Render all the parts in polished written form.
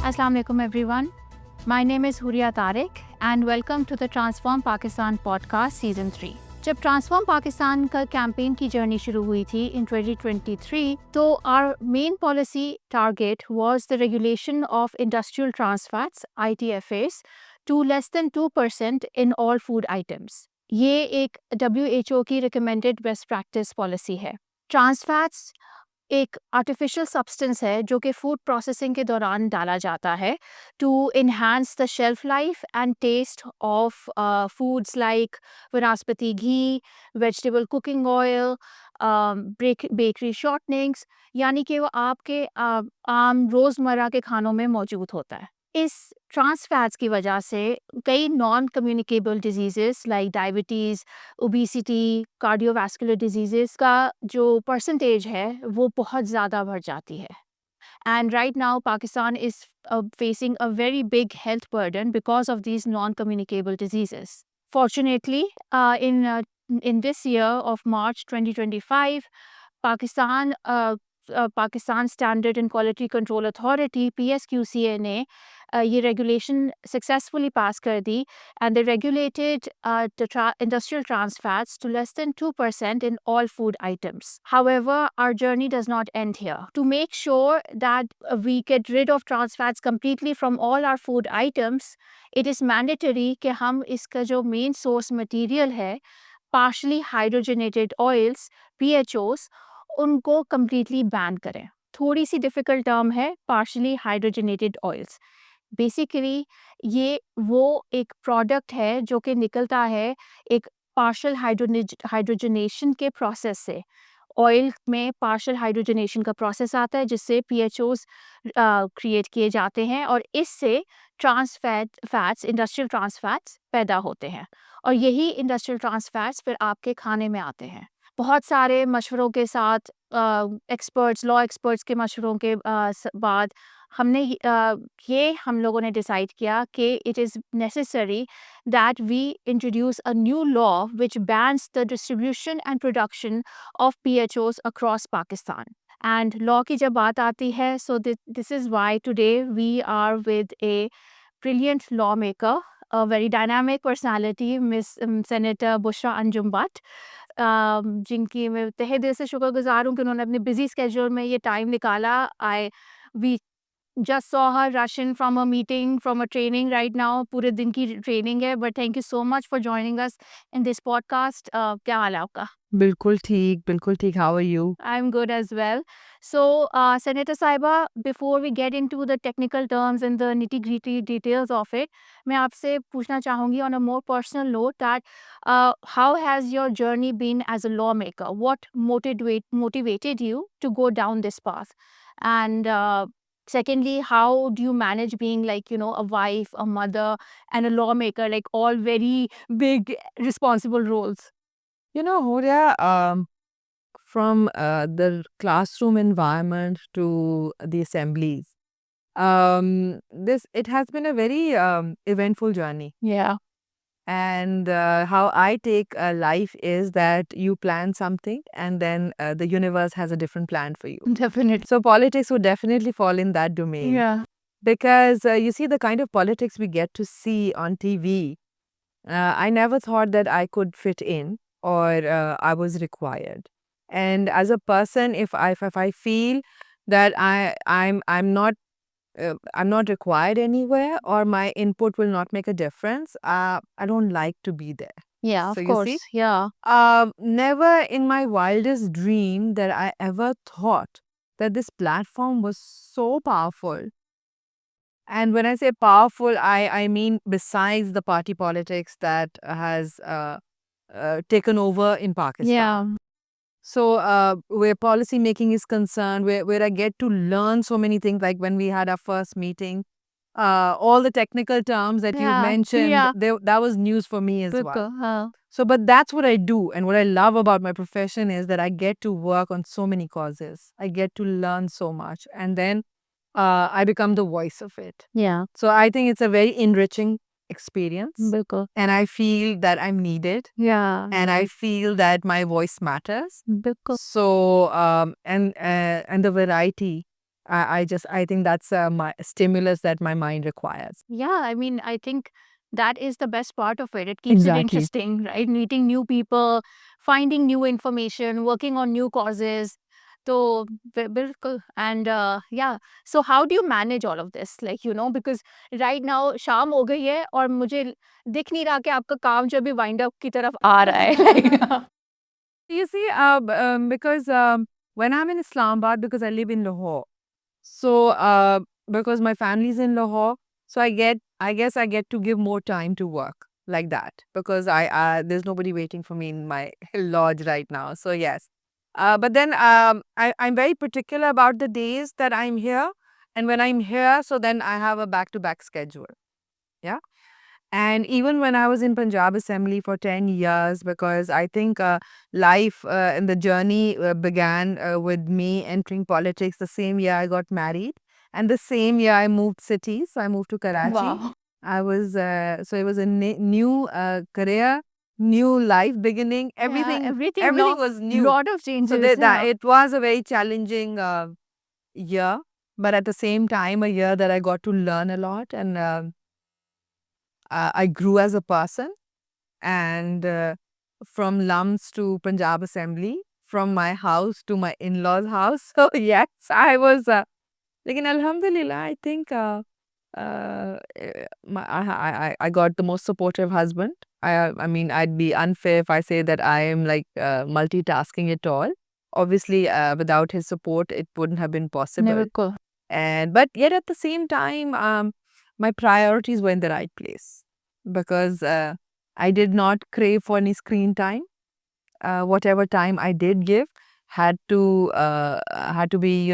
Assalamu alaikum everyone. My name is Huria Tariq and welcome to the Transform Pakistan podcast season 3. जब transform Pakistan का campaign की journey शुरू हुई थी in 2023 तो our main policy target was the regulation of industrial trans fats ITFAs to less than 2% in all food items. ये एक WHO की recommended best practice policy है. ट्रांस फैट्स एक आर्टिफिशियल सब्सटेंस है जो कि फूड प्रोसेसिंग के दौरान डाला जाता है to enhance the shelf life and taste of foods like vanaspati ghee, vegetable cooking oil, bakery shortenings, यानी कि वो आपके आम रोज़मर्रा के खानों में मौजूद होता है. इस ट्रांस फैट्स की वजह से कई non communicable diseases like diabetes, obesity, cardiovascular diseases का जो परसेंटेज है वो बहुत ज़्यादा बढ़ जाती है. And right now, Pakistan is facing a very big health burden because of these non-communicable diseases. Fortunately, in this year of March 2025, Pakistan Standard and Quality Control Authority (PSQCA) ने ये regulation successfully pass कर दी, and they regulated the industrial trans fats to less than 2% in all food items. However, our journey does not end here. To make sure that we get rid of trans fats completely from all our food items, it is mandatory कि हम इसका जो main source material है, partially hydrogenated oils (PHOs), उनको completely ban करें. थोड़ी सी difficult term है partially hydrogenated oils. Basically ये वो एक प्रोडक्ट है जो कि निकलता है एक पार्शियल हाइड्रोजनेशन के प्रोसेस से. ऑयल में पार्शियल हाइड्रोजनेशन का प्रोसेस आता है जिससे PHOs क्रिएट किए जाते हैं और इससे trans fats industrial trans fats पैदा होते हैं और यही इंडस्ट्रियल ट्रांस फैट्स फिर आपके खाने में आते हैं. बहुत सारे मशवरों के साथ लॉ एक्सपर्ट्स के मशवरों के बाद हमने ये हम लोगों ने डिसाइड किया कि it is necessary that we introduce a new law which bans the distribution and production of PHOs across Pakistan. And law की जब बात आती है, so this is why today we are with a brilliant lawmaker, a very dynamic personality, Miss Senator Bushra Anjum Butt, जिनकी मैं तहे दिल से शुक्रगुजार हूँ कि उन्होंने अपने बिजी स्केड्यूल में ये टाइम निकाला. We just saw her rushing from a meeting, from a training right now. पूरे दिन की ट्रेनिंग है, but thank you so much for joining us in this podcast. क्या हाल है आपका? बिल्कुल ठीक. How are you? I'm good as well. So, Senator Saiba, before we get into the technical terms and the nitty-gritty details of it, मैं आपसे पूछना चाहूँगी on a more personal note that how has your journey been as a lawmaker? What motivated you to go down this path? And secondly, how do you manage being like, a wife, a mother, and a lawmaker, like all very big, responsible roles? Horia, from the classroom environment to the assemblies, it has been a very eventful journey. Yeah. And how I take life is that you plan something and then the universe has a different plan for you. Definitely. So politics would definitely fall in that domain. Yeah. Because you see the kind of politics we get to see on TV, I never thought that I could fit in or I was required. And as a person, if I feel that I'm not required anywhere or my input will not make a difference, I don't like to be there. Yeah, So of you course. see? Yeah. Never in my wildest dream that I ever thought that this platform was so powerful. And when I say powerful, I mean besides the party politics that has taken over in Pakistan. Yeah. So where policy making is concerned, where I get to learn so many things, like when we had our first meeting, all the technical terms that you Yeah, mentioned, yeah. that was news for me as well. बिल्कुल, हाँ. So, but that's what I do. And what I love about my profession is that I get to work on so many causes. I get to learn so much. And then I become the voice of it. Yeah. So I think it's a very enriching experience. बिल्कुल. And I feel that I'm needed. Yeah. And I feel that my voice matters. बिल्कुल. So, and the variety I think that's my stimulus that my mind requires. Yeah, I mean, I think that is the best part of it. It keeps it Exactly. interesting, right? Meeting new people, finding new information, working on new causes. So, bilkul. And yeah, so how do you manage all of this? Like, because right now शाम हो गई है और मुझे दिख नहीं रहा कि आपका काम जो अभी wind up की तरफ आ रहा है. Like, You see, because when I'm in Islamabad, because I live in Lahore, so because my family's in Lahore, so I guess I get to give more time to work like that because there's nobody waiting for me in my lodge right now. So yes, but then I'm very particular about the days that I'm here, and when I'm here, so then I have a back-to-back schedule. Yeah. And even when I was in Punjab Assembly for 10 years, because I think life and the journey began with me entering politics the same year I got married. And the same year I moved cities. So I moved to Karachi. wow. I was, so it was a new career, new life beginning. Yeah, everything, Everything was new. lot of So changes. that Yeah. it was a very challenging year, but at the same time, a year that I got to learn a lot and I grew as a person. And from Lums to Punjab Assembly, from my house to my in-laws' house. So yes, I was. Lekin Alhamdulillah, I think I got the most supportive husband. I mean, I'd be unfair if I say that I am like multitasking at all. Obviously, without his support, it wouldn't have been possible. Cool. And but yet at the same time, my priorities were in the right place because I did not crave for any screen time. Whatever time I did give had to be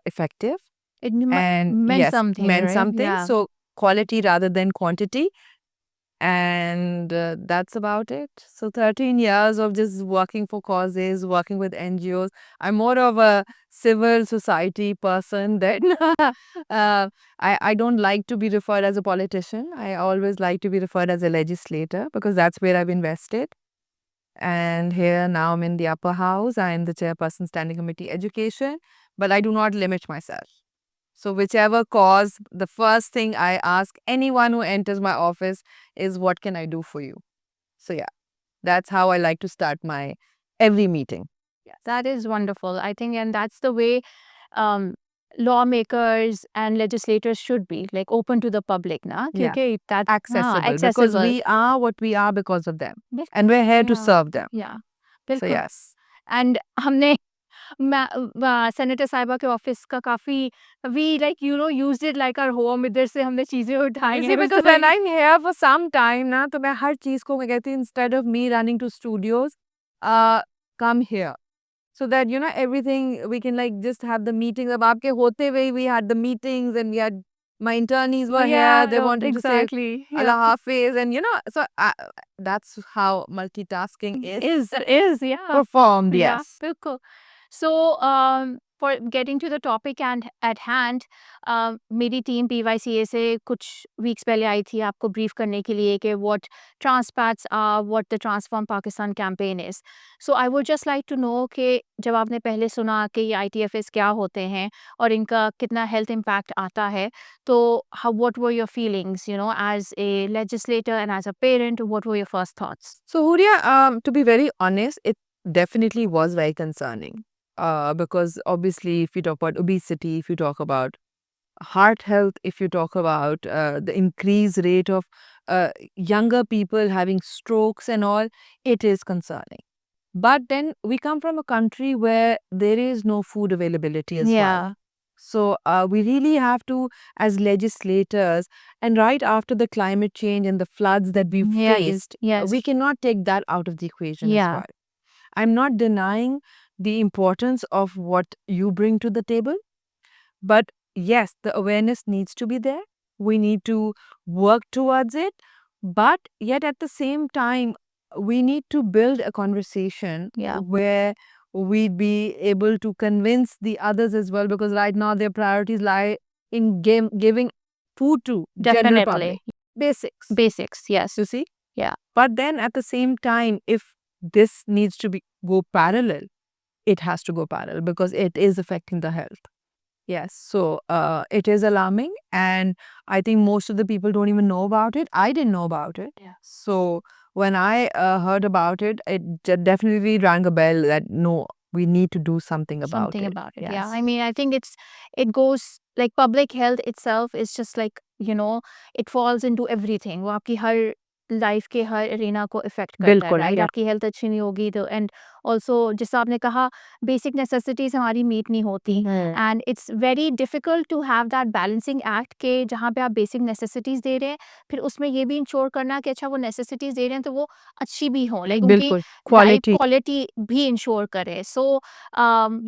effective It and meant yes, something, meant right? something. Yeah. So quality rather than quantity. And that's about it. So 13 years of just working for causes, working with NGOs. I'm more of a civil society person than I don't like to be referred as a politician. I always like to be referred as a legislator because that's where I've invested. And here now I'm in the upper house. I am the chairperson, Standing Committee Education, but I do not limit myself. So, whichever cause, the first thing I ask anyone who enters my office is, what can I do for you? So, yeah, that's how I like to start my every meeting. Yes, that is wonderful. I think, and that's the way um, lawmakers and legislators should be, like open to the public, na? Yeah. Kyunki that Accessible because accessible. we are what we are because of them. Bil- And we're here to yeah, serve them. yeah, So, बिल्कुल. yes. And हमने senator साहिबा के office का काफी we like used it like our home. इधर से हमने चीजें उठाई You हैं. see, It was because very- when I'm here for some time ना, तो मैं हर चीज को मैं कहती हूँ, instead of me running to studios, come here. So that, everything, we can like just have the meetings. अब आपके होते हुए we had the meetings and we had, my internees were here, they wanted to say exactly. Allah Hafiz and so that's how multitasking is yeah. performed, Yeah, yes. बिल्कुल. So, for getting to the topic and at hand, मेरी team PYCA से कुछ weeks पहले आई थी आपको brief करने के लिए कि what TransPats are, what the Transform Pakistan campaign is. So, I would just like to know कि जब आपने पहले सुना कि ये ITFs क्या होते हैं और इनका कितना health impact आता है, तो what were your feelings, as a legislator and as a parent, what were your first thoughts? So Huria, to be very honest, it definitely was very concerning. Because obviously, if you talk about obesity, if you talk about heart health, if you talk about the increased rate of younger people having strokes and all, it is concerning. But then we come from a country where there is no food availability as well. Yeah. So we really have to, as legislators, and right after the climate change and the floods that we've Yeah, faced, yes. we cannot take that out of the equation as Yeah. well. I'm not denying the importance of what you bring to the table, but yes, the awareness needs to be there. We need to work towards it, but yet at the same time, we need to build a conversation Yeah. where we'd be able to convince the others as well, because right now their priorities lie in giving food to general Definitely. public. Basics. Basics, yes. You see? Yeah. But then at the same time, if this needs to go parallel, it has to go parallel because it is affecting the health. Yes, so it is alarming, and I think most of the people don't even know about it. I didn't know about it. Yeah. So when I heard about it, it definitely rang a bell that no, we need to do something about Something it. about it. Yeah. Yes. I mean, I think it goes like public health itself is just like, it falls into everything. वो आपकी हर life के हर arena को effect करता है, बिल्कुल, right? yeah. आपकी health अच्छी नहीं होगी तो, एंड ऑल्सो जैसा आपने कहा, बेसिक नेसेसिटीज हमारी मीट नहीं होती, and it's very difficult to have that balancing act के जहाँ पे आप बेसिक नेसेसिटीज दे रहे हैं, फिर उसमें ये भी इंश्योर करना कि अच्छा वो नेसेसिटीज दे रहे हैं तो वो अच्छी भी हों, लाइक उनकी बिल्कुल, लाइफ क्वालिटी क्वालिटी भी इंश्योर करे. सो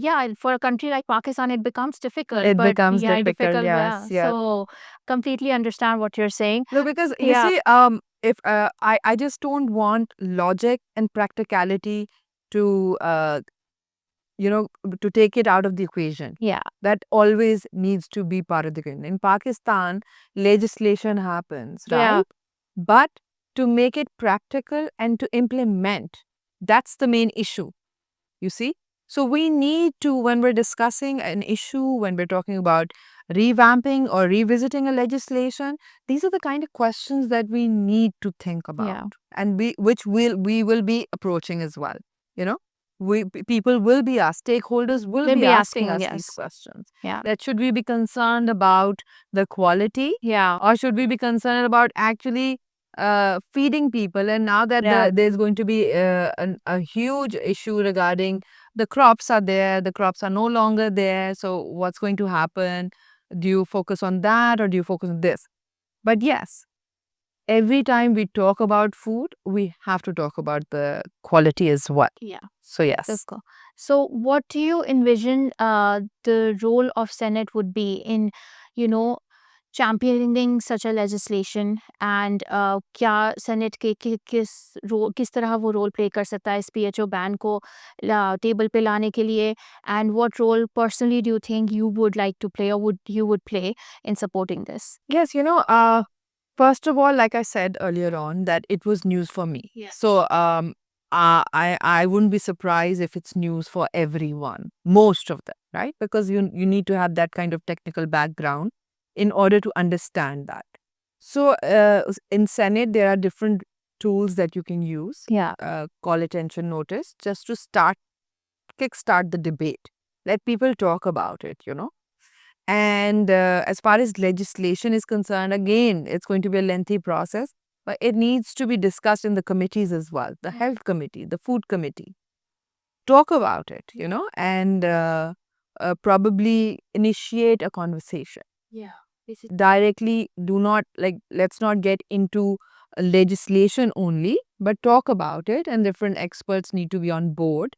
yeah, for a country like Pakistan, it becomes difficult. it But becomes yeah, difficult. yeah. Yes, yeah. So completely understand what you're saying. No, because you Yeah. see, if I just don't want logic and practicality to to take it out of the equation. Yeah. That always needs to be part of the equation. In Pakistan, legislation happens, Yeah. right? But to make it practical and to implement, that's the main issue. You see? So we need to, when we're discussing an issue, when we're talking about revamping or revisiting a legislation, these are the kind of questions that we need to think about, Yeah. and we will be approaching as well. You know, people will be asked, stakeholders will They'll be be asking asking, us these yes. questions. Yeah. That should we be concerned about the quality, Yeah. or should we be concerned about actually feeding people? And now that Yeah. there's going to be a huge issue regarding the crops are there, the crops are no longer there. So what's going to happen? Do you focus on that or do you focus on this? But yes, every time we talk about food, we have to talk about the quality as well. Yeah. So yes. Biल्कुल. So what do you envision the role of Senate would be in, championing such a legislation, and क्या senate के किस तरह वो role play कर सकता है इस PHO ban को टेबल पे लाने के लिए, and what role personally do you think you would like to play, और you would play in supporting this? Yes, first of all, like I said earlier on, that it was news for me. Yes. So I wouldn't be surprised if it's news for everyone, most of them, right? Because you need to have that kind of technical background in order to understand that. So in Senate, there are different tools that you can use. Yeah. Call attention notice, just to kickstart the debate. Let people talk about it, And as far as legislation is concerned, again, it's going to be a lengthy process, but it needs to be discussed in the committees as well, the health committee, the food committee. Talk about it, and probably initiate a conversation. Yeah. Directly, let's not get into legislation only, but talk about it, and different experts need to be on board.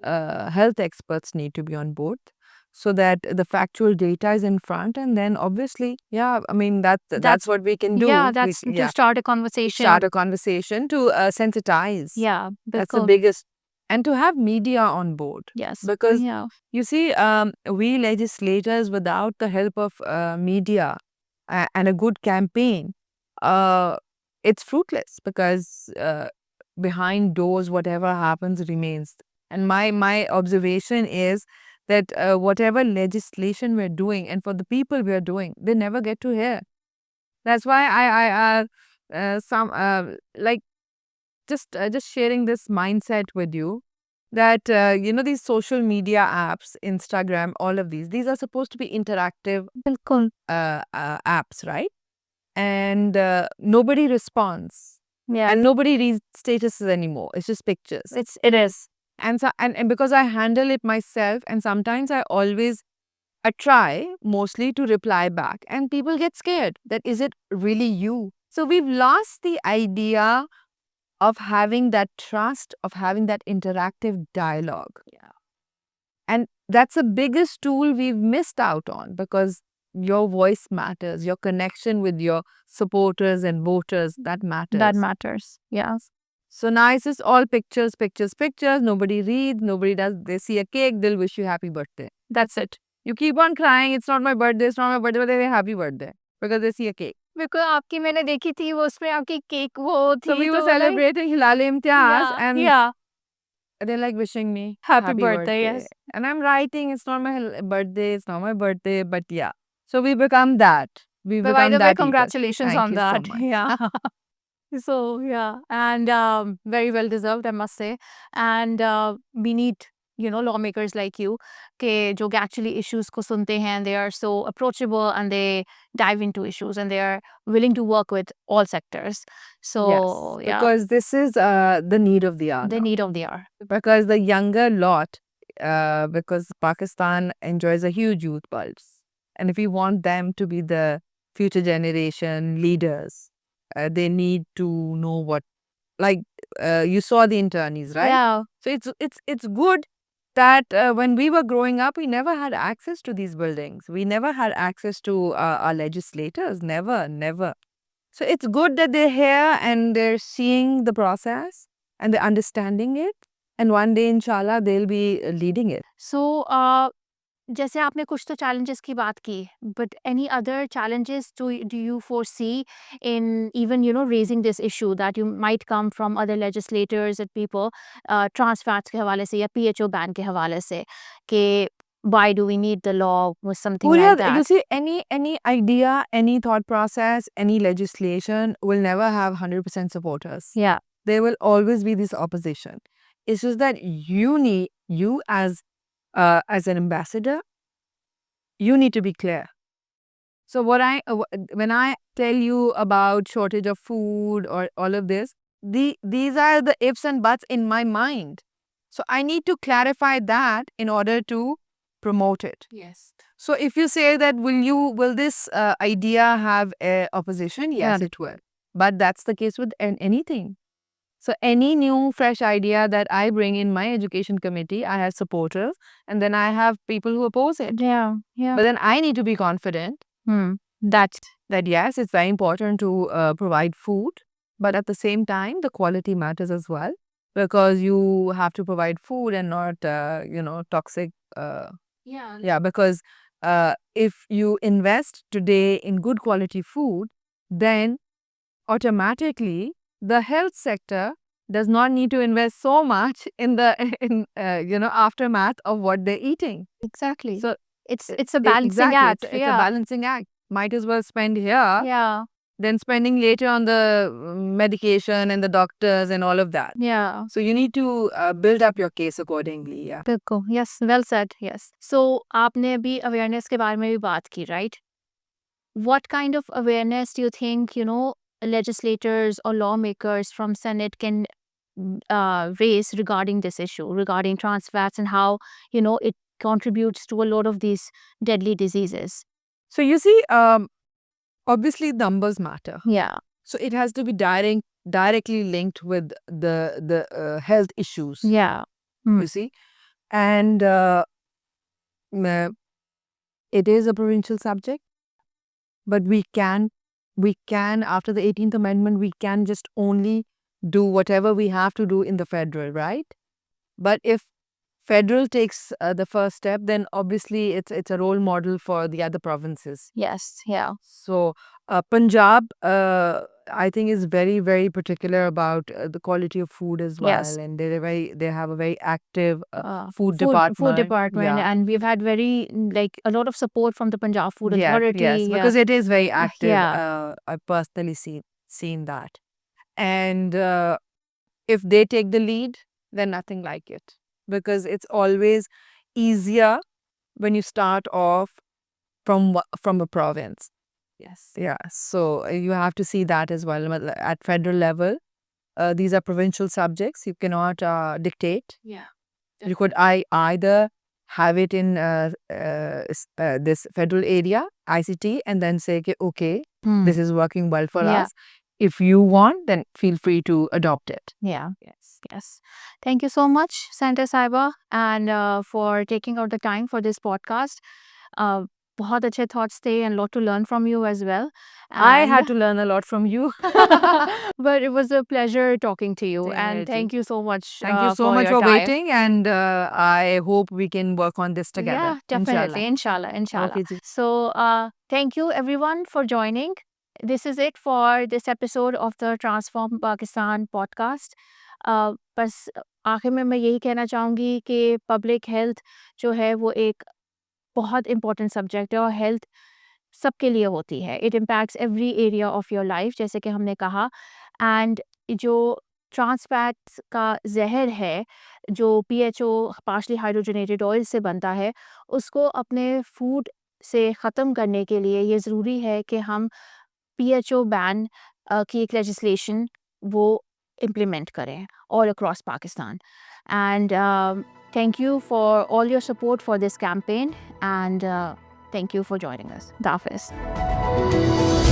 Health experts need to be on board, so that the factual data is in front, and then obviously, yeah, I mean that's what we can do. Yeah, that's to start a conversation. Start a conversation to sensitize. Yeah, That's the बिल्कुल. biggest, and to have media on board. Yes. Because yeah. you see, we legislators, without the help of media and a good campaign, it's fruitless, because behind doors, whatever happens remains. And my observation is that whatever legislation we're doing, and for the people we're doing, they never get to hear. That's why just sharing this mindset with you, that these social media apps, Instagram, all of these are supposed to be interactive बिल्कुल. apps, right? And nobody responds, Yeah. and nobody reads statuses anymore. It's just pictures. It is. And so, and because I handle it myself, and sometimes I try mostly to reply back, and people get scared that, is it really you? So we've lost the idea of having that trust, of having that interactive dialogue. Yeah. And that's the biggest tool we've missed out on, because your voice matters, your connection with your supporters and voters, that matters. That matters. Yes. So now it's just all pictures, pictures, pictures. Nobody reads, nobody does. They see a cake, they'll wish you happy birthday. That's it. You keep on crying, it's not my birthday, but they say happy birthday because they see a cake. बिल्कुल आपकी मैंने देखी थी, वो उसमें आपकी cake वो थी, So we were तो like, celebrating Hilal-e Imtiaz, yeah, and yeah. they're like wishing me Happy birthday, yes. And I'm writing, it's not my birthday, it's not my birthday, but yeah. So we become that. We But by become the way, that people. congratulations Thank on you so that. much. Yeah. So yeah, and very well deserved, I must say. And we need, lawmakers like you, जो actually issues को सुनते हैं, they are so approachable and they dive into issues and they are willing to work with all sectors. So yeah, Because this is the need of the hour the now. need of the hour. Because the younger lot, because Pakistan enjoys a huge youth pulse. And if we want them to be the future generation leaders, they need to know what, like you saw the internees, right? Yeah, So it's good that when we were growing up, we never had access to these buildings. We never had access to our legislators. Never, never. So it's good that they're here and they're seeing the process and they're understanding it. And one day, inshallah, they'll be leading it. so जैसे आपने कुछ तो challenges की बात की, but any other challenges do you foresee in even, raising this issue that you might come from other legislators and people, trans fats के हवाले से या PHO ban के हवाले से, कि why do we need the law or something like You that? see, any idea, any thought process, any legislation will never have 100% supporters. Yeah, There will always be this opposition. It's just that you as an ambassador, you need to be clear. So when I tell you about shortage of food or all of this, these are the ifs and buts in my mind. So I need to clarify that in order to promote it. yes. So if you say that will this idea have opposition? Yes, Yeah. it will. But that's the case with anything. So any new fresh idea that I bring in my education committee, I have supporters, and then I have people who oppose it. Yeah, yeah. But then I need to be confident That's that yes, it's very important to provide food, but at the same time, the quality matters as well because you have to provide food and not, toxic. yeah. Yeah, because if you invest today in good quality food, then automatically the health sector does not need to invest so much in the aftermath of what they're eating. Exactly. So It's a balancing exactly, act. it's a Yeah. balancing act. Might as well spend here Yeah. than spending later on the medication and the doctors and all of that. Yeah. So you need to build up your case accordingly. Yeah. बिल्कुल, yes, well said, yes. So आपने अभी awareness के बारे में भी बात की, right? What kind of awareness do you think, legislators or lawmakers from Senate can raise regarding this issue, regarding trans fats and how, it contributes to a lot of these deadly diseases? So you see, obviously numbers matter. Yeah. So it has to be directly linked with the health issues. Yeah. You see, and it is a provincial subject, but we can after the 18th Amendment we can just only do whatever we have to do in the federal, right? But if federal takes the first step, then obviously it's a role model for the other provinces. Yes. Yeah. So Punjab, I think, is very, very particular about the quality of food as well, Yes. and they have a very active food Food department. department, Yeah. and we've had very a lot of support from the Punjab Food Authority. Yes, yeah. because it is very active. Yeah. I've personally seen that, and if they take the lead, then nothing like it, because it's always easier when you start off from a province. Yes. Yeah, so you have to see that as well. At federal level, these are provincial subjects. You cannot dictate. Yeah. You could either have it in this federal area, ICT, and then say, okay, this is working well for Yeah. us. If you want, then feel free to adopt it. Yeah. Yes. Thank you so much, Santa Saiba, and for taking out the time for this podcast. बहुत अच्छे thoughts थे and lot to learn from you as well. I And- had to learn a lot from you. but it was a pleasure talking to you, and Definitely. thank you so much. Thank you so much your for time. waiting, and I hope we can work on this together. Yeah, definitely. Inshallah. Okay, ji. So, thank you everyone for joining. This is it for this episode of the Transform Pakistan podcast. बस आखिर में मैं यही कहना चाहूँगी कि public health जो है वो एक बहुत इम्पोर्टेंट सब्जेक्ट है और हेल्थ सबके लिए होती है। It impacts every area of your life जैसे कि हमने कहा। एंड जो ट्रांस फैट्स का ज़हर है, जो पीएचओ पार्शली हाइड्रोजनेटेड ऑयल से बनता है, उसको अपने फूड से ख़त्म करने के लिए ये ज़रूरी है कि हम पीएचओ बैन की एक लेजिस्लेशन वो इम्प्लीमेंट करें all across Pakistan. And thank you for all your support for this campaign and thank you for joining us. Dafis.